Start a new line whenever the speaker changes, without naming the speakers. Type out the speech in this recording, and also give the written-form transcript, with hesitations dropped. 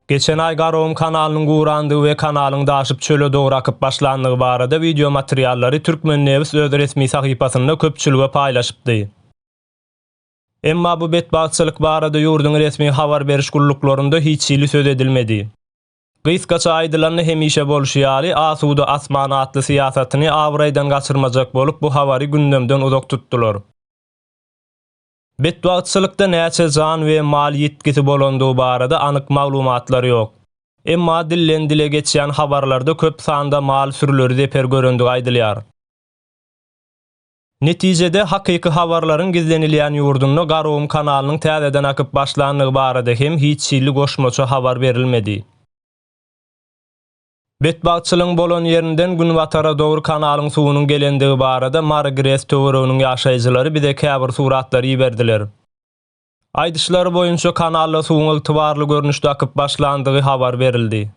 Geçen ay Garoğum kanalynyň gurandygy we kanalyň daşyp çöle dogry akyp başlandygy barada video materiallary Türkmen News öz resmi sahypasynda köpçülüge paýlaşypdy. Emma bu betbaçylyk barada ýurdun resmi habar beriş gulluklarynda hiç ýyly söz edilmedi. Gysgaça aýdylany hemişe bolşýaly asuda asmana atly siýasatyny awraýdan gaçyrmajak bolup bu habary gündemden uzak tutdular. Betbaçylykda näçe jan we mal ýetkisi bolandygy barada anyk maglumatlar ýok. Emma dillen dile geçýän habarlarda köp sanda mal sürüleri zeper görendigi aýdylýar. Netijede hakyky habarlaryň gizlenilýän ýurdunda Garoğum kanalynyň täzeden akyp başlandygy barada hem hiç ýyly goşmaça habar berilmedi. Betbaçylygyň bolan ýerinden Günbatara dogry kanalyň suwunyň gelendigi barada Margres töwerewiniň ýaşaýjylary bize käbir suratlary ýiberdiler. Aýdyşlary boýunça kanalda suwuň ygtybarly görnüşde akyp başlandygy habar berildi.